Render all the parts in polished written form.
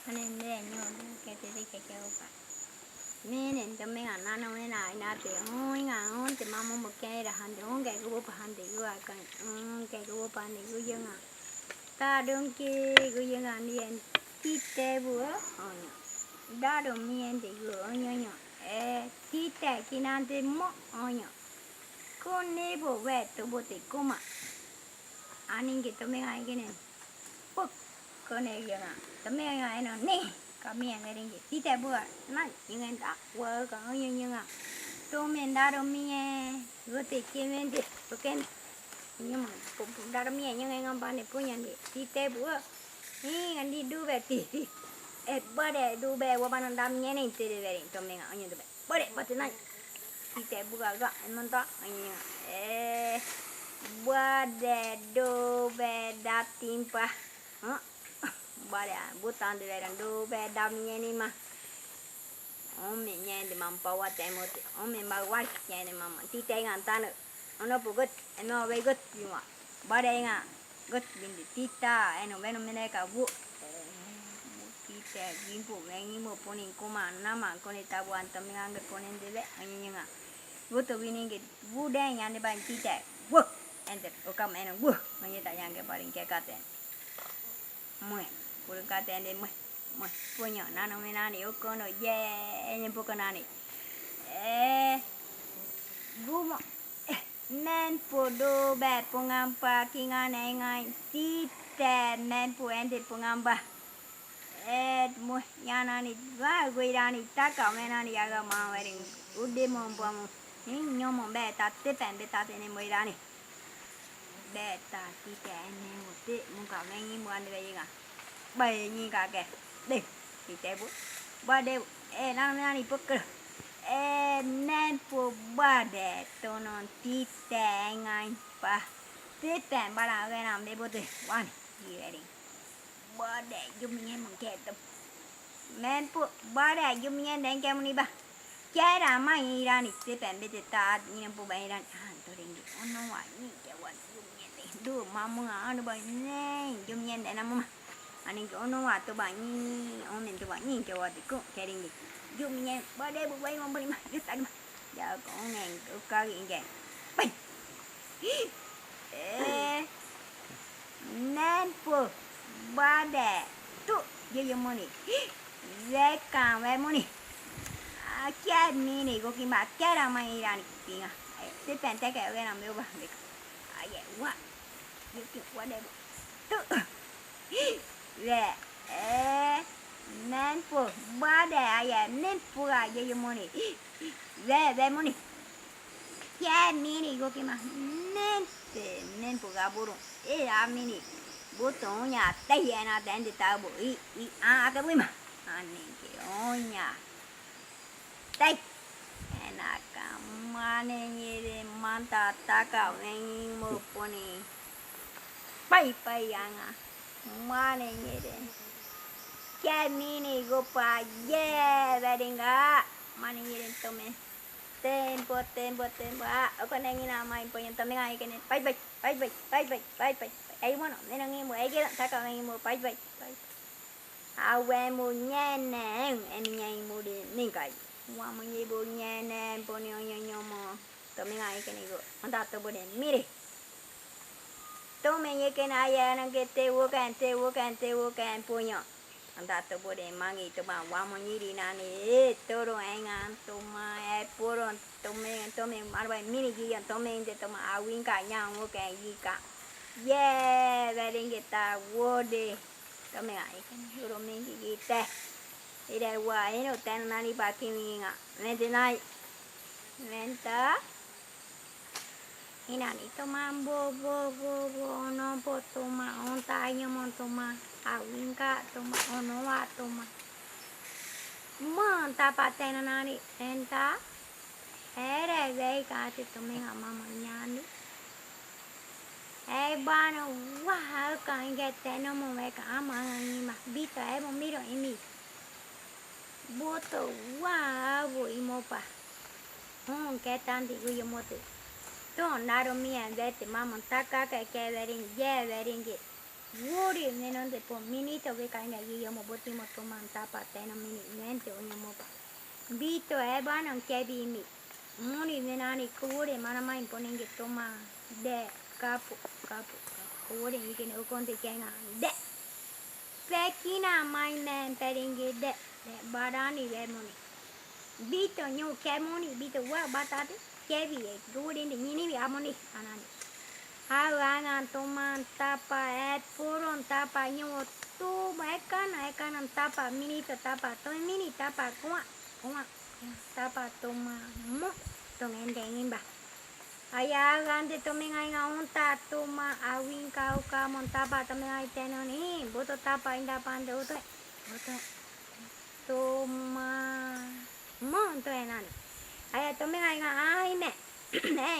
Anh em nhau cái cái opa. Mình thì mình ăn nó mới này na thì ôi ngon thì mama một cái là hành đúng cái opa hành thì cái cái opa này cái gì à ta đừng cái gì à đi ăn thịt tê bữa đã đồng miên thì cái nhở thịt tê khi nào thì mỏ nhở con này bộ về tụi bộ thì cũng mà anh cái tụi mình ai cái này bốc con này vậy à tụi mình ai nó nè kami yang ngering kita buat nak jangan tak buat kau yang ah tu menda domie gote kemen de bukan ini mah pupuk domie yang ngan pane punya ni kita buat ni ngan di du beti bade du be wa banan domie ni tere beri tu menga anya du be bade bati nak kita buat agak mentah anya bade du be datimpa Bada butan di daerah do bedamnya ni mah. Omnya di mampawa temot. Omnya bawah nya ni mama. Tita yang antara. Ono pugut, eno begut cuma. Bada yang gut bindi tita, eno beno mereka bu. Tita gimpu mengi mo ponin kuma nama kone tabu antam yang angge ponin debe anyanya. Buto bini ke buda yang ane ban tita. Bu. Enter okam eno bu. Manyata yang ke paling kekate. Mui. Kurang kata ni mah punya nana mana ni okon no ye ni bukan nani guma men podo be pengampa kingan engai tite men pu ende pengamba muh yana ni gua ni tak kau mana ni aga mau wedding udah mau bamu ni nyomo be tate pen be tate ni muira ni be tite ni muti muka mengi muan de inga bay như cả kẻ đi thì té bút ba đeo năng năng đi bút cơ nên phụ ba để tôi non tí tè ngay ba tí tè ba là cái làm để bút đi one gì vậy đi ba để dùng nghe bằng kẹt tập nên phụ ba để dùng nghe đến cái moni ba cái là mai ra nị tí tè biết ta như phụ bay ra tôi định nó ngoài như cái quan dùng nghe đi đưa mà mua nó bay nè dùng nghe để làm mà anh cái ono wa tu banyi omen tu banyi ke wa tiku kering ni jum nya ba de bu bai mong beri mah yut ada mah ja ko ngang tu ka gi nge bai nan pu ba de tu ye moni ze ka we moni a kya ni ni ko ki ma kya ra mai ra ni ti nga te pen te ke we na me ba de a ye wa ye ki wa de tu Re, nên phụ ba đẻ à nên phụ à vậy moni, re moni, cái mini có cái mà nên phụ gà buru, mini, bố tổ nhà tây na đến để tao bố cái bữa mà, anh cái nhà tây, na cam anh như manta ta cao anh mua poni, bay anh à. Mana ni deh? Kami ni gopa ye wedding ga. Mana ni deh tome? Tempo. Aku nengi nama impo yang tome ngai kene. Bye. Ai mana? Nengi mo ai kira tak kau nengi mo bye. Awe mo nyene, eni nyai mo di ningkai. Wa mo nyi bo nyene, bo nyo mo. Tome ngai kene go. Anta to bo de mire. Tôi mình như cái này nó cái tiêu can punya anda tu boleh mangi tu bang wamo ni di nani tu ro engan tu ma puron tu mình marbai mini gi tu mình de tu ma awin ka nyang wo kan yi ka ye wedding kita wode tu mình ai kan ro mình gi te ida wa ino tan nani ba kimi nga nen nai nen ta Ina ni toma bo no bo toma on tayo mo toma awin ka toma ono wa toma mon tapate na nani enta ere vei ka ti tome mama nyani bana wa ka ingete no mo ve ka ama ni ma bito mo miro imi boto wa bo imopa ke tanti gu yomote Tuh naruh mie dete mama taka kayak wedding ye wedding ge Wuri nenonde po minito ve kaina yo mo botimo toman tapa teno mini mente onyo mo pa. Bito ebanan kebi mi. Muni venani kuwuri manama imponingi toma de kapu kapu kuwuri mikine ukonte kenga de. Pekina mai men peringi de barani ve muni. Bito nyu kemuni bito wa batati kebi e kuwuri ni nini amoni anani. Hawangan toman tapa puron tapa nyu tu ekana tapa minito tapa to mini tapa kuwa tapa toma mo tongendengin ba ayagan de tomengai ngaunta toma awin kau ka montapa tomengai tenoni boto tapa inda pande uto toma mo to enani aya tomengai nga ai me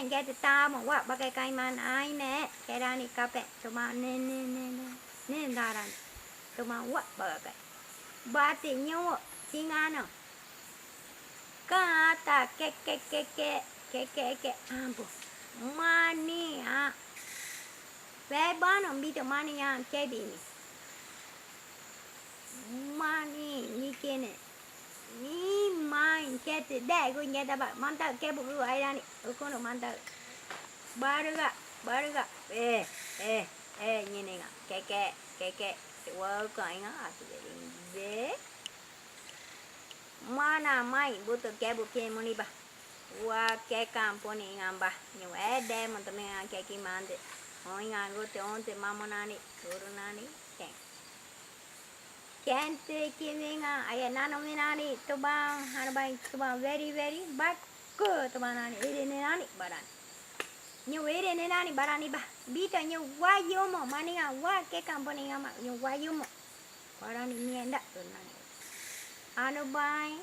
get tamo wa bagai kaiman ai me kerani kape toma ne daran toma wa bagai bati nyu singano kata ke ambo mani a bebano bito mani a kebini mani nikene ni main kete dai go nyata ba manta kebu gu airani ukono manta baruga nyenenga keke wa kainga atu de mana mai buto kebu ke moni ba wa ke kamponi ngamba nyu ede monto me ke ki mande oinga gote onte mamonani turunani kente kiminga aya nano minani to bang hanabai to bang very but good to banani ere nani barani nyu ere nani barani ba bita nyu wayumo maninga wa ke kamponi ngama nyu wayumo barani nienda tunani anu bai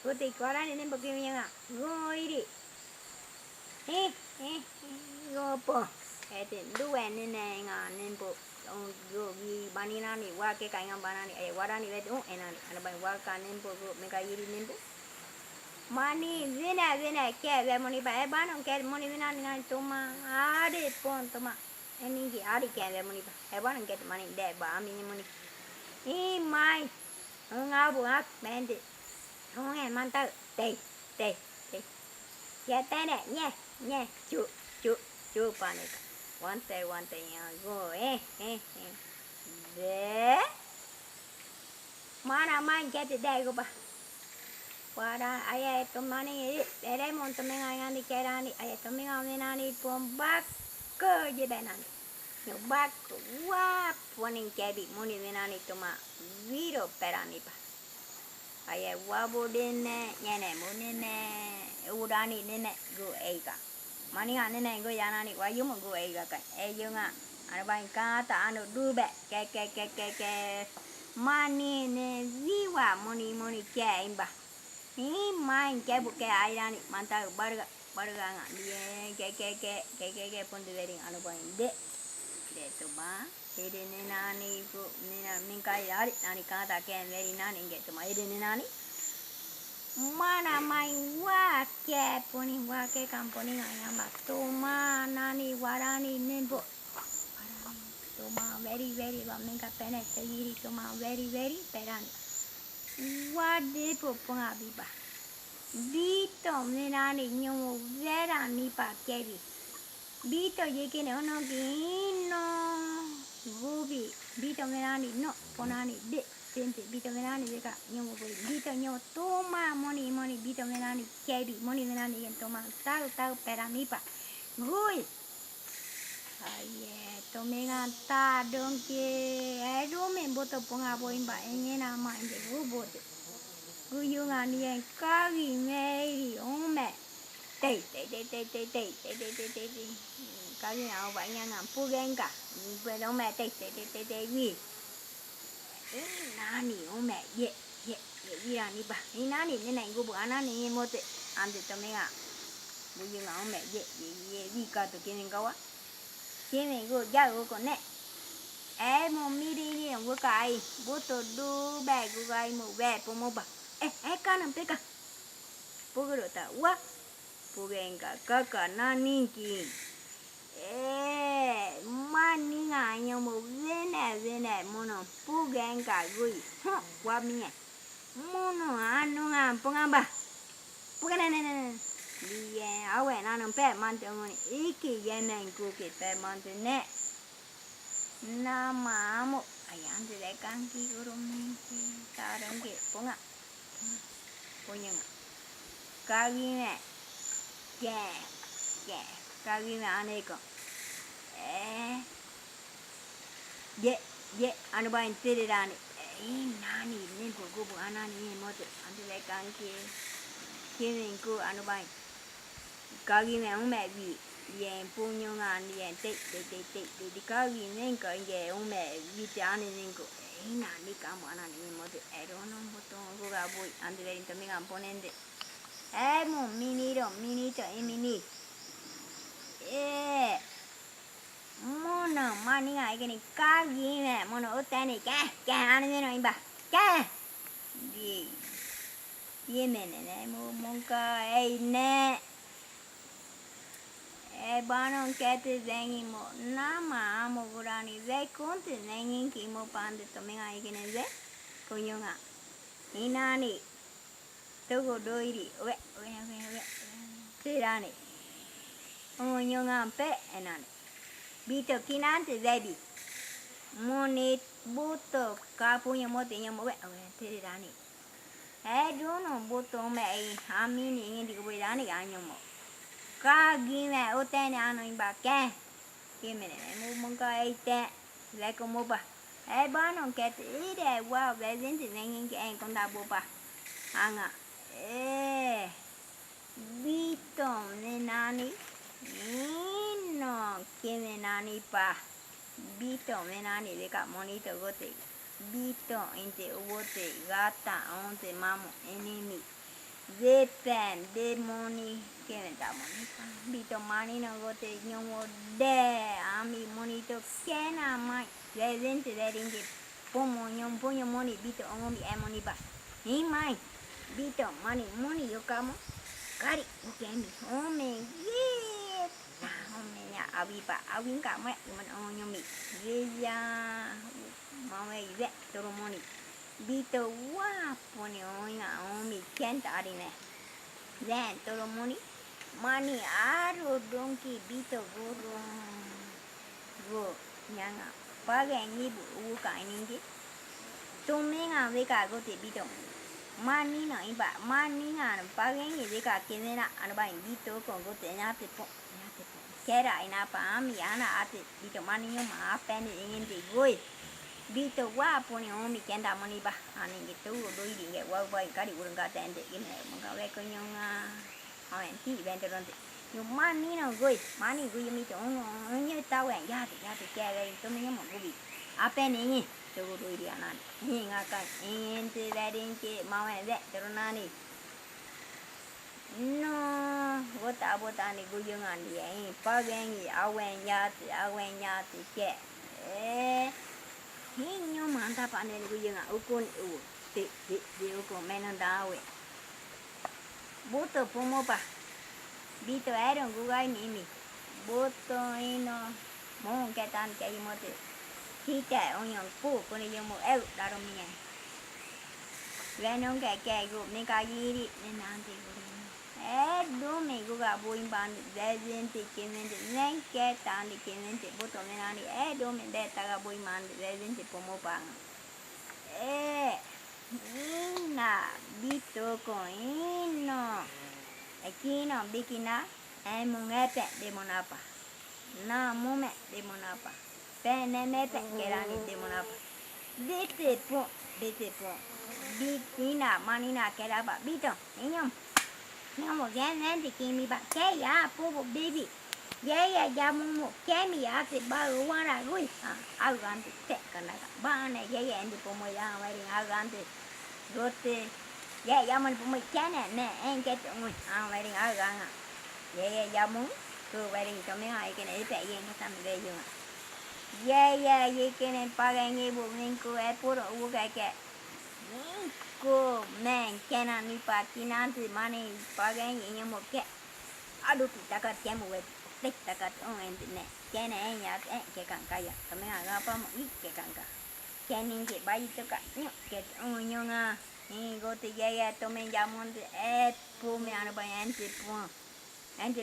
uti korani nembo kimia ngoiri gopo ete duwe nene nga nembo go gi banina ni wa ke kainga banani warani vetu enani anu bai wa ka nembo go mega yiri nembo mani vena ke ve moni ba bano ke moni vena ni toma ade pon toma eningi ade ke ve moni ba bano ke mani de ba ami moni mai ngabu ak bende không em mang tới tì dạ tay nè nha chú pa này one tay go để mana main cái thì đây go ba qua đó ai tụi mình này để đây muốn tụi mình ăn đi chơi ra đi ai tụi mình ăn đi đi pom bát cơ gì đây nè nhiều bát quá ponin chơi bị muốn đi này tụi mà video perani pa aya wabo dene nyane monene udani nene go eiga mani nene go yanani wayumo go eiga ka eyunga arabai kata anu dube ke mani ne viwa moni ke imba ni main ke buke airani manta barga nga die ke ponde vering anu bai de to ba ede nani go nina minkai ari nani kata ke veri nani nge to ma ede nani mana mai wa ke poni wa ke kamponi ngaya to ma nani warani nembo to ma very wa minka pene te yiri to ma very perani wa de poponga biba bito nani nyu vera ni pa kebi bito yekene ono gino gubi bito menani no ponani de sente bito menani beka nyomo boy bito nyo toma moni bito menani kebi moni menani yen toma tau perami pa gui aye tomenga ta donke edo men boto ponga boy ba enyena ma inde gubote guyunga ni en kagi meri ome tei cái nào vậy nha ngam pugen cả về đâu mẹ tei vi nani o mẹ ye ani ba ni nani ne nai go ba nani mo te ande to me ga bu yin o mẹ ye vi ka to kin ga wa kin go ya go ko ne mo mi ri go kai bo to du ba go gai mo ve po mo ba ka nam te ka po go ta wa pugen ka nani ki Money nga yo mo vene mono pugen ka gui ho wa mi mono anu nga pongamba pugana bien awe na no pe mante ngoni iki yenen ku ke pe mante ne na mamo ayante de kanki urumi tarang ke ponga punya kagi ne ke kagi ne ane ko ye anu bain tere rani nani ne ko go anani ne mote ante de kanki kenen ku anu bain kagi ne ume bi yen punyo nga yen te kagi ne ko ye ume bi tane ne ko nani ka mo anani ne mote ero no boto go ga boy ante de to mi ga ponende mo mini to mini mono mani nga ikeni kagi ne mono utani ke anu ne no imba ke ye mene ne mo monka ne banon kete zengi mo nama amo gurani ze konte zengi ki mo pande to me nga ikene ze konyo nga inani togo doiri we tirani onyo nga pe enani bito kinante zebi moni buto kapunya mo te nyomo we tirani dono buto me amini ingin dikubirani ga nyomo kagi me utene ano imba ke kimene mo monka ite le como ba banon kete ide wow vezinte nengin ke en konda boba anga bito ne nani no kime nani pa bito me nani de ka monito gote bito inte ubote gata onte mamo enemi Zepen demoni kene damoni bito mani no gote nyomo de ami monito kena mai vezente deringe pomo nyom ponyo moni bito ongomi emoni ba mai bito mani moni yokamo kari ukemi ome ye ome ya abipa awinka me mon onyomi yeya mawe ye toro moni bito wa poni oina omi kenta arine then toro moni mani aro donki bito go nyanga page ngibu uka iningi tumenga veka gote bito mani no iba mani nga page ngi veka kenena anu ba bito ko gote nyate po kera ina pa ami ana ate bito mani yo ma apene ingin de goi bito wa poni omi kenda moni ba ani gitu doi di nge wa ba kari urang ka tende gine manga we ko nyonga awen ti vente ronte yo mani no goi mi to onye ta wen ya te ke le to mi mo gubi apene ngi to doi di anan ni nga ka en te da den ke ma wen de to nani no bota ni gu yung an di pa gen yi awen ya te ke hinyo manta pa ne gu yung ukun u te ukun menon dawe boto pomo pa bito eron gugai ni mi boto ino mo ke tan ke imote hite onyon pu ko ni yomo eu daro mi venon ke gu ni ka yiri ni nante gu do me gu ga boin ban vezente kemente nen ke tan de kemente boto me nani do me de ta ga boin man vezente pomo pa ina bito ko ino aquino bikina mungepe de monapa na mume de monapa pene mepe kerani de monapa bete po bikina manina keraba bito inyom nyom gen de kimi ba ke ya po baby ya jamu kemi ya te ba wana gui agante te kana ba ne ya ende pomo ya wari agante rote ya yaman pomo kana ne en ke to ngui wari aganga ya jamu to wari to me ai ke ne pe yen ka tam de yo ya ye ke ne pa ga ngi bu nin ko e puro u ga ke ko men kenan ni pa kinante mani pa ga ngi mo ke adu kita ka temu we tích ta cắt em thì nè cái này nhà cái càng cây à tụi mình là có một ít cái càng cả cái nên cái bay tất cả nhá cái nhung àนี่ก็ตีแย่ๆตัวมันยามันตีปูไม่เอาไปอันที่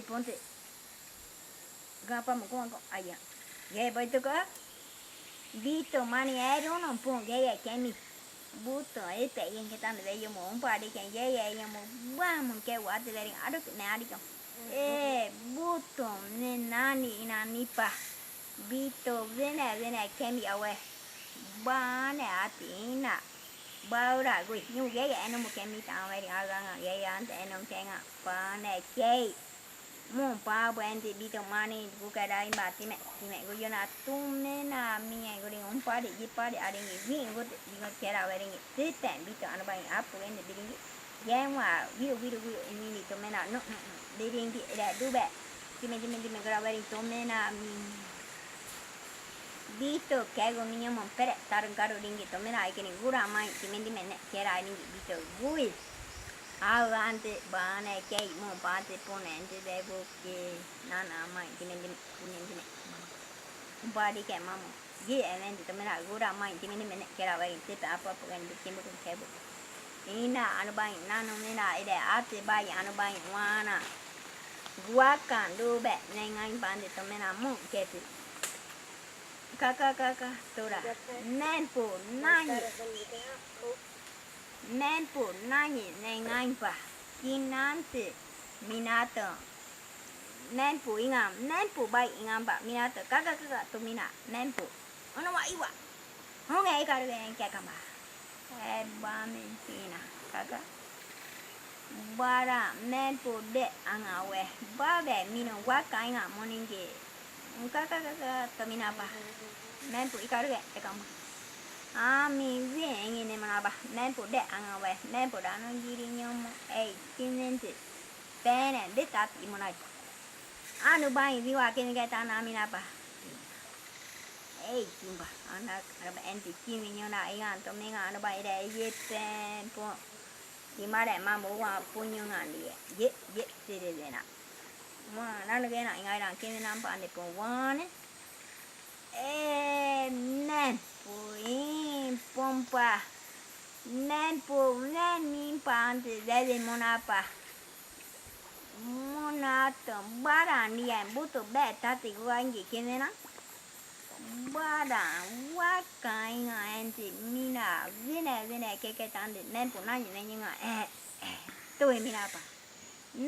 ปูตีก็ปะมันก็อายังแย่ไปตัวก็บีตัวมันนี่รู้น้องปูแย่ๆแค่นี้บูตัวแต่ยังแค่ตั้งแต่ยังมองไปได้แค่แย่ๆยังมองบ้ามันแค่ว่าแต่เรื่องอะไรก็เนี่ยอะไรก็บูตัวเนี่ยนั่นปะบีตัวเว้นแค่มีเอาไว้บ้านเนี่ยอาทิตย์น่ะbao ra gửi nhưng ghé ghé nó một cái mi tao vậy à gang ghé ghé anh nó cái ngà ba này chơi muốn ba bên thì bị tao maniกูcái đây mà thì mẹกูcho nó tung nên là mìnhกูđi ông ba để gì ba để ai đi nghỉกูđi cái nào vậy nghỉ tết tẹn bị tao nó bay áp bên để đi nghỉ ghé mà video ini tao mẹ nào nó đi đi để đu bẹ thì mình cái nào vậy tao mẹ nào Bito kego minyo mon pere tarun karo ringi to mena ikeni gura mai timendi menne kera ringi bito gui avante bane kei mon pate ponente devo ke nana mai timendi kunendi ne badi ke mamo gi event to mena gura mai timendi menne kera vai te apa kan bikin bukan kebo ina anubai nano mena ide ate bai anubai wana gua kan do be nengai pande to mena mon keti kakak tora nenpo nani nengai pa kinante minato nenpo ingam nenpo bai ingam pa minato kakak to mina nenpo ono wa iwa honge ikaru gen kya kama ba mentina kakak bara nenpo de angawe ba be mino wa kainga moninge kakak to mina pa nenpo ikaru gen kama ami zen ini mana ba nenpo de angawe nenpo dano giri nyomo kinente penen de tapi monai anu bai viwa kini kata nami napa kimba anak araba enti kimi nyona ingan to menga anu bai de yepen po imare mamu wa punyo ngandi ye tere dena ma nanu gena ingai dan kini nampa ane po wane nen pompa nen nimpa ante dede monapa monato barani ya buto beta ti guangi kenena bara wakai nga ente mina vene keke tande nen po nani nenga to mina pa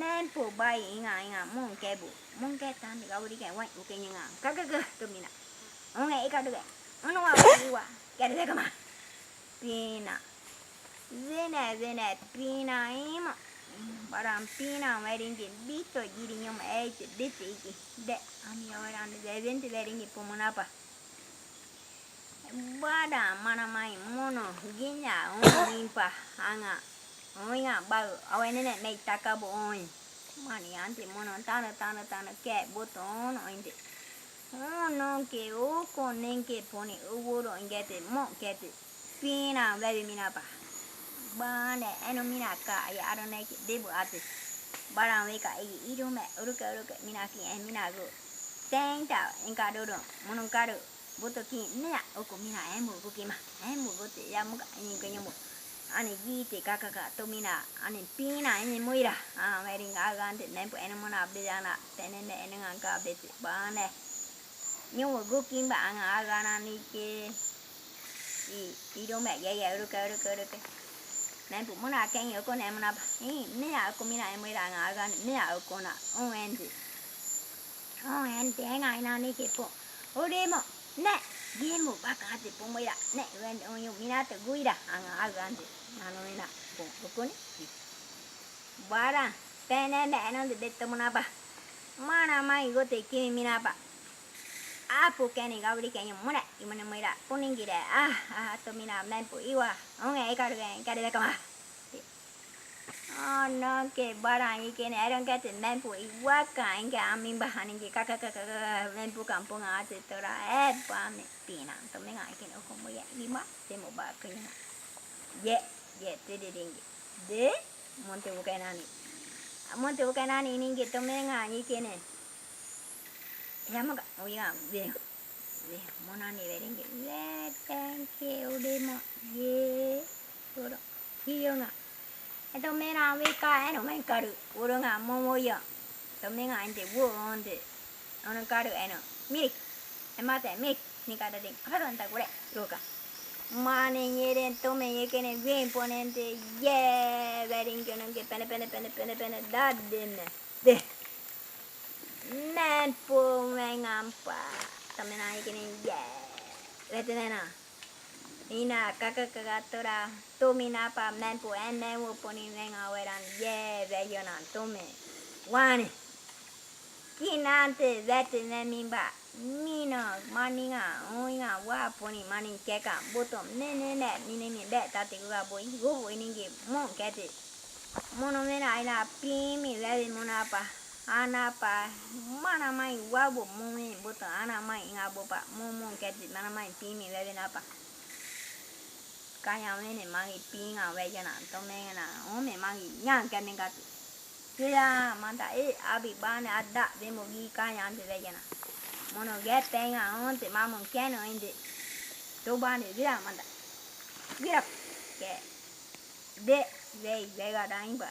nen po bai inga mon ke tande gauri ke wai ukenga kaka to mina onge ikadu ke ono wa wa kere de kama pina vene pina ima baram pina weringi bito giri nyoma dite iki de ami orande de eventi weringi pomonapa bada mana mai mono ginya impa anga oinga ba awenene nei takabo oin mani anti mono tana ke boton oinde no ke o konen ke poni uguro ingete mo kete pina baby mina pa bane eno mina ka ya arone ke debu ate barang we ka iru me uruka mina ki mina go tenta inka dodo monon karu boto ki nya oko mina emu go ki ma emu go te ya muka ni ko nyomo ani gite kaka to mina ani pina ni moira wedding agante nempo eno mona abdana tenene eno anka bete bane nhưng mà cô kim bạn agana ni ke ido me ya uruka nên phụ muốn là keng con em na nè cô mina em mới là agana nè cô na ente ngai na ni ke po ode mo nè game mo ba ka te po mo ya nè wen onyo mina te guida agante nano na po ni bara tene no de betto mo na ba mana mai go te kimi mina ba apo kene gauri kenya mona imana moira poningire to mina nempo iwa onge ikaru gen kare de kama no ke barang ikene eran kate nempo iwa ka inga amin bahani ke kaka nempo kampung ate tora pame pina to menga ikene okomo ya lima temo ba kenya ye te de dingi de monte ukanani ini ke to menga ikene Llama oye, ve, mona ni verengue, ve, thank you, demo, ye, oro, hiyonga. Esto me na veka, no me caru, uronga, momoya. Tomenga ante wonde, ono caru, miri, mate, miri, ni cada ding, haranta gure, roca. Mane yeren tome yekene bien ponente, ye, verengue, no que pene, de. Nên phu men ampa tamena ikini ye letenena ina kaka tomina pa men pu ene wo poni men aweran ye veyona tome wane kinante vete nemimba mino maninga oinga wa poni mani keka botom ne ni be tate ga boy go boy ninge mon kete mono mena ina pimi veve monapa anapa mana mai wabo mumi buta ana mai inga bopa mumun keti mana mai pimi veve napa kaya mene magi pinga veja na tome na ome magi nyang kemi gatu kira manta abi bane ada bemo gi kaya ante veja na mono getenga onte mamon keno inde to bane vira manda vira ke de vega daimba